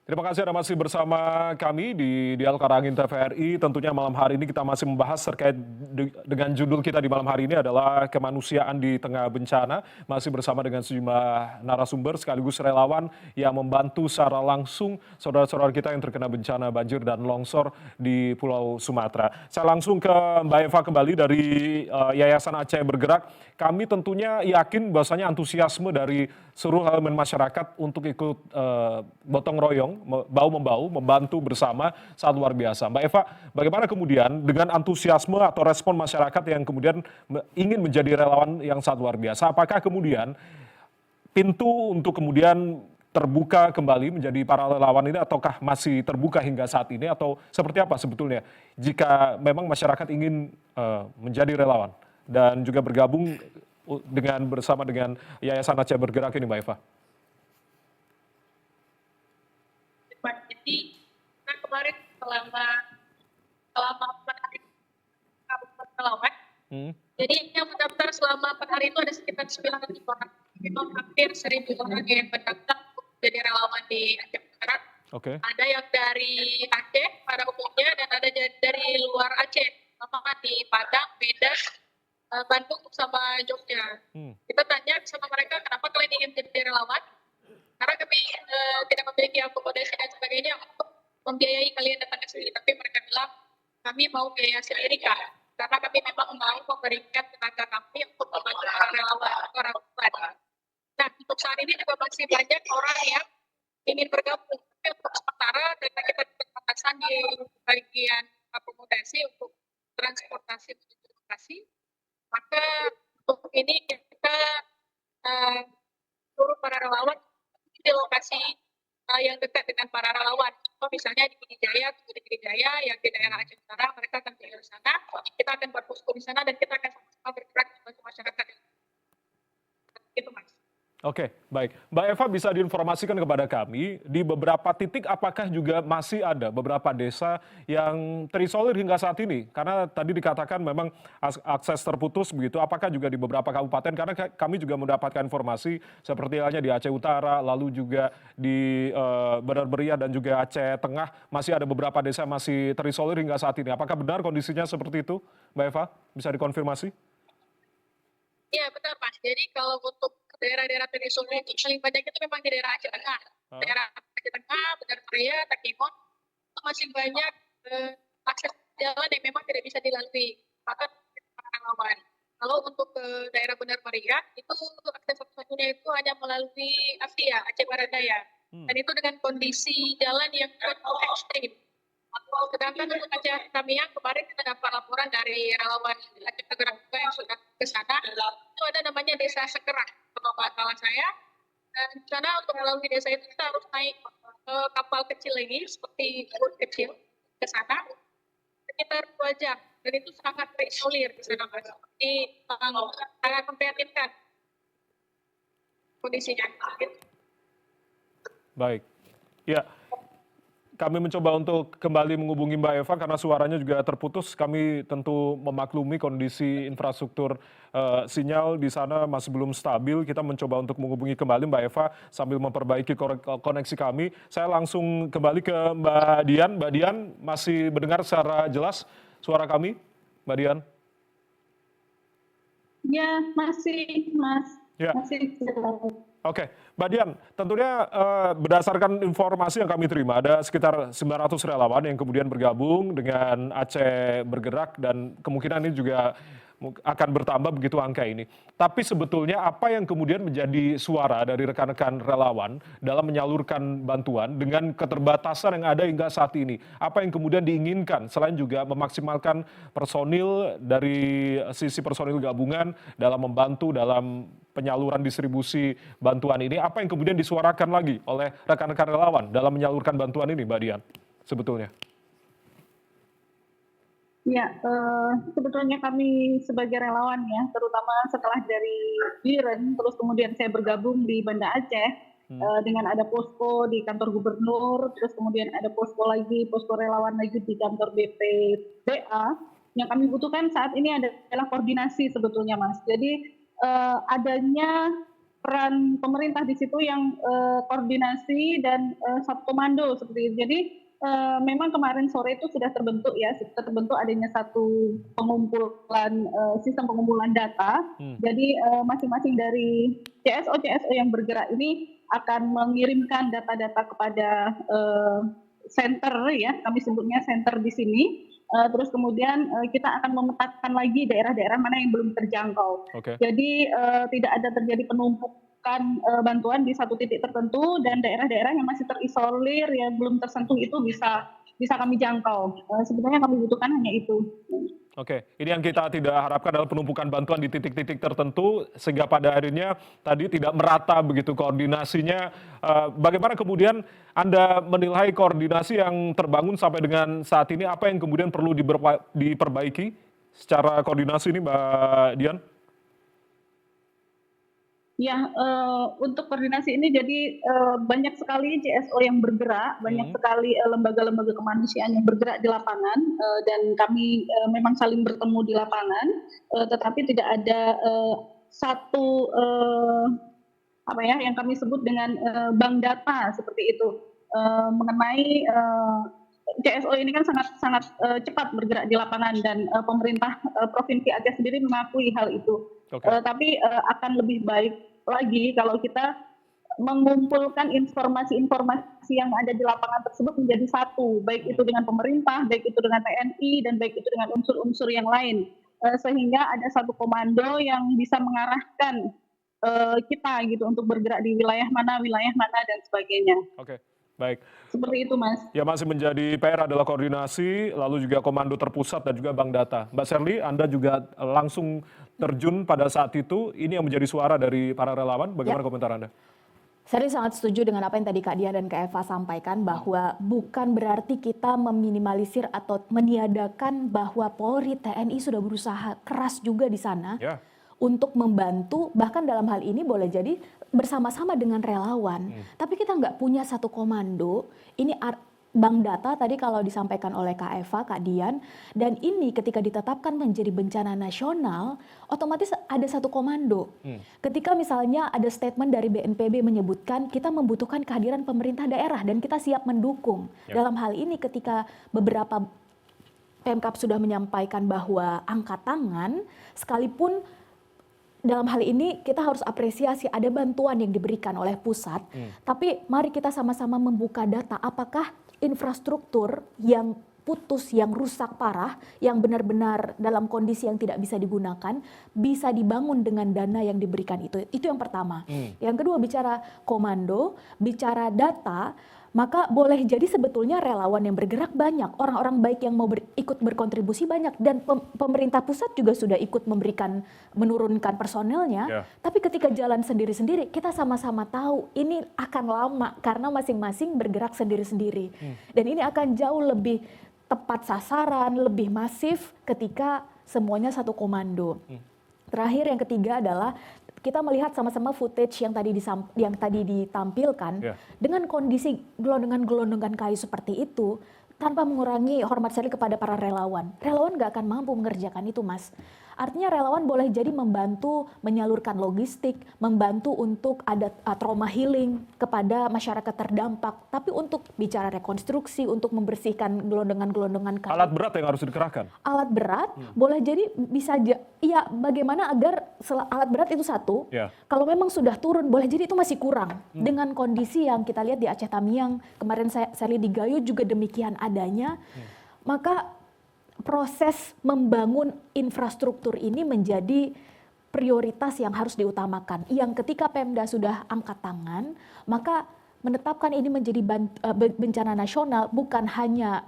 Terima kasih Anda masih bersama kami di Dialog Karangin TVRI. Tentunya malam hari ini kita masih membahas terkait dengan judul kita di malam hari ini adalah kemanusiaan di tengah bencana. Masih bersama dengan sejumlah narasumber sekaligus relawan yang membantu secara langsung saudara-saudara kita yang terkena bencana banjir dan longsor di Pulau Sumatera. Saya langsung ke Mbak Eva kembali dari Yayasan Aceh Bergerak. Kami tentunya yakin bahwasanya antusiasme dari seluruh elemen masyarakat untuk ikut gotong royong, bahu-membahu, membantu bersama sangat luar biasa. Mbak Eva, bagaimana kemudian dengan antusiasme atau respon masyarakat yang kemudian ingin menjadi relawan yang sangat luar biasa? Apakah kemudian pintu untuk kemudian terbuka kembali menjadi para relawan ini ataukah masih terbuka hingga saat ini atau seperti apa sebetulnya jika memang masyarakat ingin menjadi relawan dan juga bergabung bersama dengan Yayasan Aceh Bergerak ini, Mbak Eva? Jadi kan kemarin selama 4 hari relawan, jadi yang mendaftar selama 4 hari itu ada sekitar 900 orang. Memang hampir 1.000 orang yang mendaftar untuk jadi relawan di Aceh Barat. Ada yang dari Aceh pada umumnya dan ada dari luar Aceh, sama di Padang, Medan, Bandung sama Jogja. Kita tanya sama mereka kenapa kalian ingin jadi relawan? Karena kami tidak memiliki akomodasi dan sebagainya untuk membiayai kalian datang ke sini. Tapi mereka bilang, kami mau biaya sendiri Kak. Karena kami memang mau memberikan tenaga kami untuk membantu para relawan, orang tua. Nah, untuk saat ini juga masih banyak orang yang ingin bergabung. Tapi untuk sementara, karena kita keterbatasan di bagian akomodasi untuk transportasi menuju lokasi, maka untuk ini kita suruh para relawan di lokasi yang dekat dengan para relawan. Misalnya di Pidijaya, yang di daerah Aceh Utara, mereka akan tinggal di sana. Kita akan berposko di sana dan kita akan sama-sama bergerak membantu masyarakat. Itu Mas. Oke, baik. Mbak Eva bisa diinformasikan kepada kami, di beberapa titik apakah juga masih ada beberapa desa yang terisolir hingga saat ini? Karena tadi dikatakan memang akses terputus begitu, apakah juga di beberapa kabupaten? Karena kami juga mendapatkan informasi seperti halnya di Aceh Utara, lalu juga di Benar Meriah dan juga Aceh Tengah, masih ada beberapa desa masih terisolir hingga saat ini. Apakah benar kondisinya seperti itu, Mbak Eva? Bisa dikonfirmasi? Iya benar Pak. Jadi kalau untuk daerah-daerah terisolir itu paling banyak itu memang di daerah Aceh Tengah. Daerah Aceh Tengah, Benar Meriah, Takimon, itu masih banyak akses jalan yang memang tidak bisa dilalui. Bahkan relawan. Kalau untuk ke daerah Benar Meriah, itu akses satu-satunya itu hanya melalui Asia, Aceh Barat Daya. Dan itu dengan kondisi jalan yang cukup ekstrim. Sedangkan untuk Aceh Tamiang kemarin kita dapat laporan dari relawan Aceh Bergerak juga yang sudah ke sana. Itu ada namanya Desa Sekerak, kalau nggak salah saya. Dan di sana untuk melalui desa itu kita harus naik kapal kecil lagi, seperti boat kecil ke sana. Sekitar 2 jam. Dan itu sangat terisolir di sana, Mas. Jadi sangat memprihatinkan kondisinya. Baik. Ya. Kami mencoba untuk kembali menghubungi Mbak Eva karena suaranya juga terputus. Kami tentu memaklumi kondisi infrastruktur sinyal di sana masih belum stabil. Kita mencoba untuk menghubungi kembali Mbak Eva sambil memperbaiki koneksi kami. Saya langsung kembali ke Mbak Dian. Mbak Dian masih mendengar secara jelas suara kami, Mbak Dian? Ya, masih, Mas. Ya. Masih jelas. Oke, Mbak Dian, tentunya berdasarkan informasi yang kami terima, ada sekitar 900 relawan yang kemudian bergabung dengan Aceh Bergerak dan kemungkinan ini juga akan bertambah begitu angka ini. Tapi sebetulnya apa yang kemudian menjadi suara dari rekan-rekan relawan dalam menyalurkan bantuan dengan keterbatasan yang ada hingga saat ini? Apa yang kemudian diinginkan selain juga memaksimalkan personil dari sisi personil gabungan dalam membantu dalam penyaluran distribusi bantuan ini, apa yang kemudian disuarakan lagi oleh rekan-rekan relawan dalam menyalurkan bantuan ini, Mbak Dian, sebetulnya? Ya, sebetulnya kami sebagai relawan ya, terutama setelah dari Biren, terus kemudian saya bergabung di Banda Aceh, dengan ada posko di kantor gubernur, terus kemudian ada posko relawan lagi di kantor BPBA. Yang kami butuhkan saat ini adalah koordinasi sebetulnya Mas. Jadi adanya peran pemerintah di situ yang koordinasi dan satu komando seperti itu. Jadi memang kemarin sore itu sudah terbentuk ya, sudah terbentuk adanya satu pengumpulan sistem pengumpulan data. Jadi masing-masing dari CSO yang bergerak ini akan mengirimkan data-data kepada center ya, kami sebutnya center di sini. Terus kemudian kita akan memetakan lagi daerah-daerah mana yang belum terjangkau. Jadi tidak ada terjadi penumpukan bantuan di satu titik tertentu, dan daerah-daerah yang masih terisolir yang belum tersentuh itu bisa kami jangkau. Sebetulnya kami butuhkan hanya itu. Oke, ini yang kita tidak harapkan adalah penumpukan bantuan di titik-titik tertentu sehingga pada akhirnya tadi tidak merata begitu koordinasinya. Bagaimana kemudian Anda menilai koordinasi yang terbangun sampai dengan saat ini, apa yang kemudian perlu diperbaiki secara koordinasi ini, Mbak Dian? Ya, untuk koordinasi ini jadi banyak sekali CSO yang bergerak, banyak sekali lembaga-lembaga kemanusiaan yang bergerak di lapangan, dan kami memang saling bertemu di lapangan, tetapi tidak ada satu apa ya yang kami sebut dengan bank data seperti itu mengenai CSO ini kan sangat cepat bergerak di lapangan, dan pemerintah Provinsi Aceh sendiri mengakui hal itu. Tapi akan lebih baik lagi kalau kita mengumpulkan informasi-informasi yang ada di lapangan tersebut menjadi satu, baik itu dengan pemerintah, baik itu dengan TNI, dan baik itu dengan unsur-unsur yang lain, sehingga ada satu komando yang bisa mengarahkan kita gitu untuk bergerak di wilayah mana dan sebagainya. Oke, baik. Seperti itu, Mas. Ya, masih menjadi PR adalah koordinasi, lalu juga komando terpusat dan juga bank data. Mbak Sherly, Anda juga langsung terjun pada saat itu. Ini yang menjadi suara dari para relawan. Bagaimana komentar Anda? Saya sangat setuju dengan apa yang tadi Kak Dian dan Kak Eva sampaikan, bahwa bukan berarti kita meminimalisir atau meniadakan bahwa Polri, TNI sudah berusaha keras juga di sana untuk membantu, bahkan dalam hal ini boleh jadi bersama-sama dengan relawan. Tapi kita nggak punya satu komando. Ini bank data tadi kalau disampaikan oleh Kak Eva, Kak Dian, dan ini ketika ditetapkan menjadi bencana nasional, otomatis ada satu komando. Ketika misalnya ada statement dari BNPB menyebutkan kita membutuhkan kehadiran pemerintah daerah dan kita siap mendukung. Dalam hal ini ketika beberapa Pemkab sudah menyampaikan bahwa angkat tangan, sekalipun dalam hal ini kita harus apresiasi ada bantuan yang diberikan oleh pusat, tapi mari kita sama-sama membuka data apakah infrastruktur yang putus, yang rusak parah, yang benar-benar dalam kondisi yang tidak bisa digunakan, bisa dibangun dengan dana yang diberikan itu. Itu yang pertama. Yang kedua, bicara komando, bicara data, maka boleh jadi sebetulnya relawan yang bergerak banyak, orang-orang baik yang mau ikut berkontribusi banyak, dan pemerintah pusat juga sudah ikut menurunkan personelnya. Tapi ketika jalan sendiri-sendiri, kita sama-sama tahu ini akan lama karena masing-masing bergerak sendiri-sendiri. Dan ini akan jauh lebih tepat sasaran, lebih masif ketika semuanya satu komando. Terakhir, yang ketiga adalah kita melihat sama-sama footage yang tadi ditampilkan dengan kondisi gelondongan kayu seperti itu, tanpa mengurangi hormat saya kepada para relawan. Relawan nggak akan mampu mengerjakan itu, Mas. Artinya relawan boleh jadi membantu menyalurkan logistik, membantu untuk ada trauma healing kepada masyarakat terdampak. Tapi untuk bicara rekonstruksi, untuk membersihkan gelondongan kayu. Alat berat yang harus dikerahkan? Alat berat boleh jadi bisa, ya bagaimana agar alat berat itu satu, kalau memang sudah turun boleh jadi itu masih kurang. Dengan kondisi yang kita lihat di Aceh Tamiang, kemarin saya lihat di Gayo juga demikian adanya, maka proses membangun infrastruktur ini menjadi prioritas yang harus diutamakan. Yang ketika Pemda sudah angkat tangan, maka menetapkan ini menjadi bencana nasional bukan hanya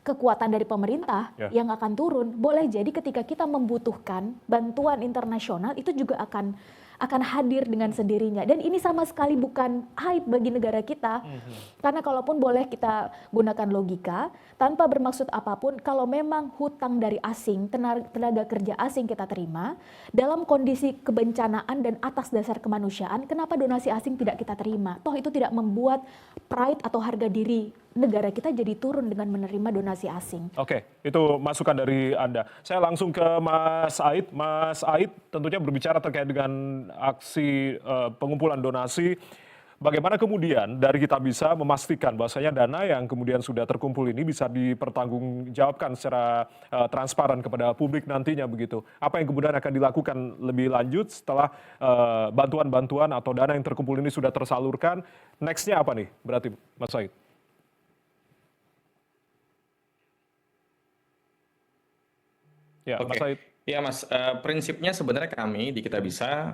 kekuatan dari pemerintah yang akan turun. Boleh jadi ketika kita membutuhkan bantuan internasional itu juga akan hadir dengan sendirinya. Dan ini sama sekali bukan aib bagi negara kita. Karena kalaupun boleh kita gunakan logika, tanpa bermaksud apapun, kalau memang hutang dari asing, tenaga kerja asing kita terima, dalam kondisi kebencanaan dan atas dasar kemanusiaan, kenapa donasi asing tidak kita terima? Toh itu tidak membuat pride atau harga diri negara kita jadi turun dengan menerima donasi asing. Oke, itu masukan dari Anda. Saya langsung ke Mas Aid. Mas Aid tentunya berbicara terkait dengan aksi pengumpulan donasi. Bagaimana kemudian dari kita bisa memastikan bahwasanya dana yang kemudian sudah terkumpul ini bisa dipertanggungjawabkan secara transparan kepada publik nantinya begitu. Apa yang kemudian akan dilakukan lebih lanjut setelah bantuan-bantuan atau dana yang terkumpul ini sudah tersalurkan? Next-nya apa nih berarti Mas Said? Ya, Mas Oke, Said. ya Mas, prinsipnya sebenarnya kami di Kitabisa,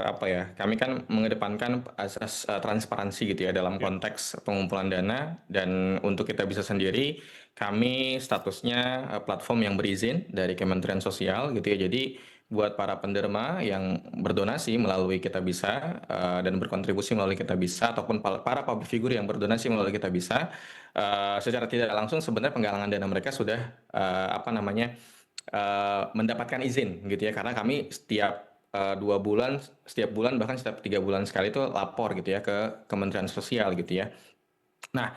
apa ya, kami kan mengedepankan asas transparansi gitu ya dalam Ya. konteks pengumpulan dana, dan untuk Kitabisa sendiri kami statusnya platform yang berizin dari Kementerian Sosial gitu ya. Jadi buat para penderma yang berdonasi melalui Kitabisa dan berkontribusi melalui Kitabisa, ataupun para public figure yang berdonasi melalui Kitabisa, secara tidak langsung sebenarnya penggalangan dana mereka sudah apa namanya, mendapatkan izin gitu ya, karena kami setiap 2 bulan, setiap bulan, bahkan setiap 3 bulan sekali itu lapor gitu ya ke Kementerian Sosial gitu ya. Nah,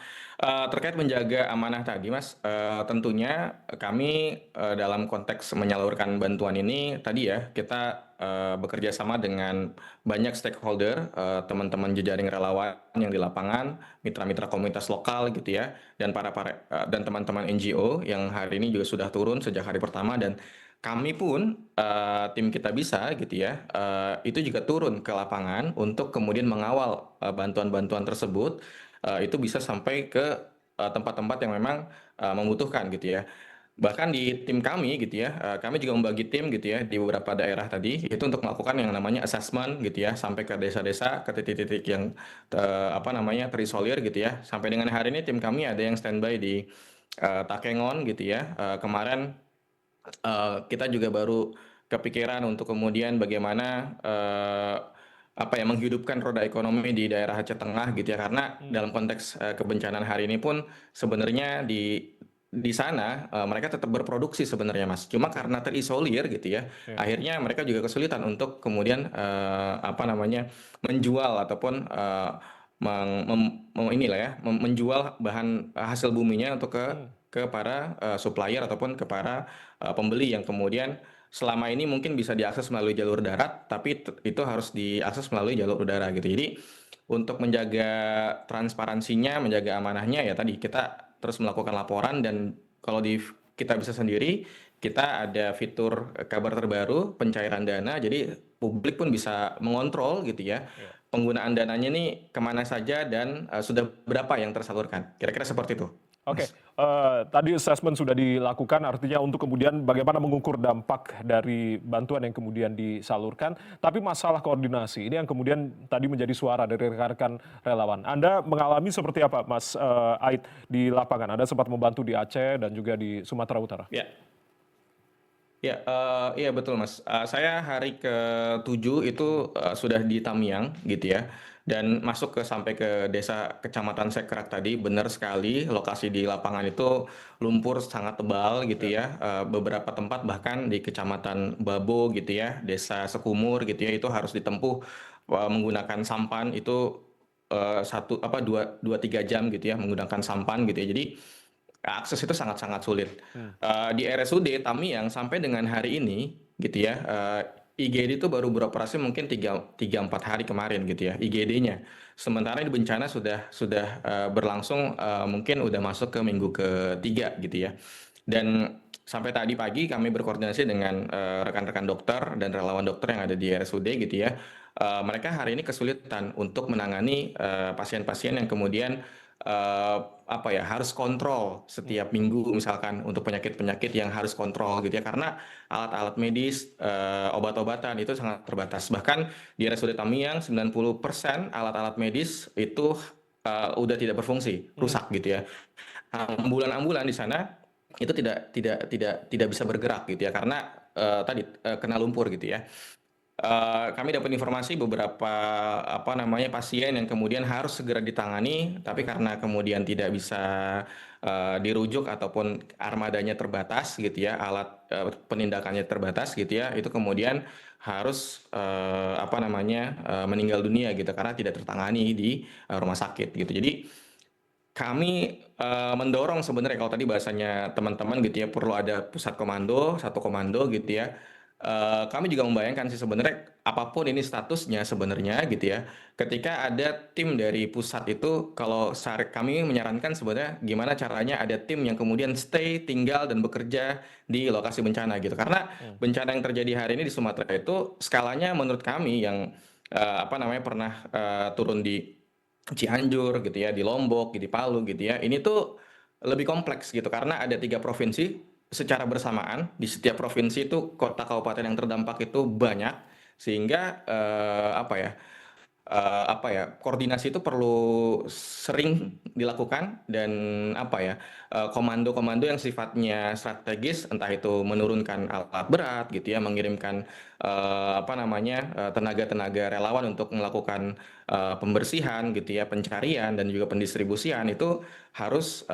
terkait menjaga amanah tadi Mas, tentunya kami dalam konteks menyalurkan bantuan ini tadi ya, kita bekerja sama dengan banyak stakeholder, teman-teman jejaring relawan yang di lapangan, mitra-mitra komunitas lokal gitu ya, dan dan teman-teman NGO yang hari ini juga sudah turun sejak hari pertama, dan kami pun tim Kitabisa gitu ya, itu juga turun ke lapangan untuk kemudian mengawal bantuan-bantuan tersebut itu bisa sampai ke tempat-tempat yang memang membutuhkan gitu ya. Bahkan di tim kami gitu ya, kami juga membagi tim gitu ya di beberapa daerah tadi, itu untuk melakukan yang namanya assessment gitu ya, sampai ke desa-desa, ke titik-titik yang apa namanya, terisolir gitu ya. Sampai dengan hari ini tim kami ada yang standby di Takengon gitu ya. Kemarin kita juga baru kepikiran untuk kemudian bagaimana apa ya, menghidupkan roda ekonomi di daerah Aceh Tengah gitu ya, karena dalam konteks kebencanaan hari ini pun sebenarnya di sana mereka tetap berproduksi sebenarnya Mas, cuma karena terisolir gitu ya, Ya. akhirnya mereka juga kesulitan untuk kemudian apa namanya, menjual ataupun inilah ya, menjual bahan hasil buminya untuk ke para supplier ataupun ke para pembeli yang kemudian selama ini mungkin bisa diakses melalui jalur darat, tapi itu harus diakses melalui jalur udara gitu. Jadi untuk menjaga transparansinya, menjaga amanahnya ya tadi kita terus melakukan laporan, dan kalau di kita bisa sendiri, kita ada fitur kabar terbaru pencairan dana, jadi publik pun bisa mengontrol gitu ya, Ya. penggunaan dananya nih kemana saja dan sudah berapa yang tersalurkan. Kira-kira seperti itu. Oke, Mas. tadi assessment sudah dilakukan, artinya untuk kemudian bagaimana mengukur dampak dari bantuan yang kemudian disalurkan. Tapi masalah koordinasi, ini yang kemudian tadi menjadi suara dari rekan-rekan relawan. Anda mengalami seperti apa, Mas Aid, di lapangan? Anda sempat membantu di Aceh dan juga di Sumatera Utara. Ya. Ya, iya betul Mas. Saya hari ke-7 itu sudah di Tamiang gitu ya, dan masuk sampai ke desa Kecamatan Sekrak tadi, benar sekali lokasi di lapangan itu lumpur sangat tebal gitu ya. Beberapa tempat bahkan di Kecamatan Babo gitu ya, Desa Sekumur gitu ya, itu harus ditempuh menggunakan sampan itu satu apa 2-3 jam gitu ya, menggunakan sampan gitu ya. Jadi akses itu sangat-sangat sulit. Di RSUD Tamiang sampai dengan hari ini gitu ya, IGD itu baru beroperasi mungkin 3-4 hari kemarin gitu ya, IGD-nya. Sementara di bencana sudah berlangsung mungkin udah masuk ke minggu ketiga gitu ya. Dan sampai tadi pagi kami berkoordinasi dengan rekan-rekan dokter dan relawan dokter yang ada di RSUD gitu ya. Mereka hari ini kesulitan untuk menangani pasien-pasien yang kemudian apa ya, harus kontrol setiap minggu misalkan untuk penyakit-penyakit yang harus kontrol gitu ya, karena alat-alat medis, obat-obatan itu sangat terbatas. Bahkan di RSUD Tamiang 90% alat-alat medis itu udah tidak berfungsi, rusak gitu ya. Ambulan-ambulan di sana itu tidak bisa bergerak gitu ya, karena tadi kena lumpur gitu ya. Kami dapat informasi beberapa apa namanya, pasien yang kemudian harus segera ditangani, tapi karena kemudian tidak bisa dirujuk ataupun armadanya terbatas gitu ya, alat penindakannya terbatas gitu ya, itu kemudian harus apa namanya, meninggal dunia gitu karena tidak tertangani di rumah sakit gitu. Jadi kami mendorong sebenarnya kalau tadi bahasanya teman-teman gitu ya, perlu ada pusat komando, satu komando gitu ya. Kami juga membayangkan sih sebenarnya apapun ini statusnya sebenarnya gitu ya, ketika ada tim dari pusat itu, kalau kami menyarankan sebenarnya gimana caranya ada tim yang kemudian stay, tinggal dan bekerja di lokasi bencana gitu. Karena bencana yang terjadi hari ini di Sumatera itu skalanya menurut kami yang apa namanya pernah turun di Cianjur gitu ya, di Lombok, di Palu gitu ya. Ini tuh lebih kompleks gitu karena ada 3 provinsi secara bersamaan. Di setiap provinsi itu kota kabupaten yang terdampak itu banyak sehingga koordinasi itu perlu sering dilakukan dan komando-komando yang sifatnya strategis, entah itu menurunkan alat berat gitu ya, mengirimkan tenaga-tenaga relawan untuk melakukan pembersihan gitu ya, pencarian dan juga pendistribusian itu harus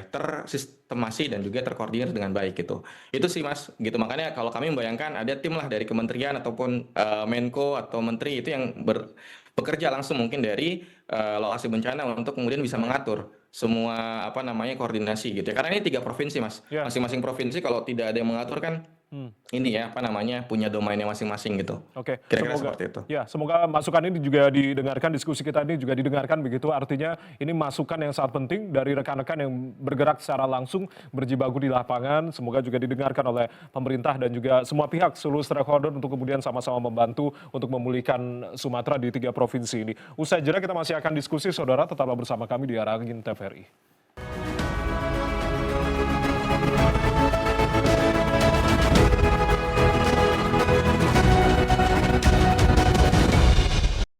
tersistemasi dan juga terkoordinir dengan baik gitu. Itu sih Mas, gitu. Makanya kalau kami membayangkan ada tim lah dari kementerian ataupun Menko atau menteri itu yang bekerja langsung mungkin dari lokasi bencana untuk kemudian bisa mengatur semua koordinasi gitu ya. Karena ini 3 provinsi Mas. Ya. Masing-masing provinsi kalau tidak ada yang mengatur kan ini ya punya domainnya masing-masing gitu. Oke, Kira-kira semoga seperti itu. ya semoga masukan ini juga didengarkan, diskusi kita ini juga didengarkan begitu. Artinya ini masukan yang sangat penting dari rekan-rekan yang bergerak secara langsung berjibaku di lapangan. Semoga juga didengarkan oleh pemerintah dan juga semua pihak, seluruh stakeholder untuk kemudian sama-sama membantu untuk memulihkan Sumatera di 3 provinsi ini. Usai jeda kita masih akan diskusi, saudara, tetaplah bersama kami di Arah Angin TVRI.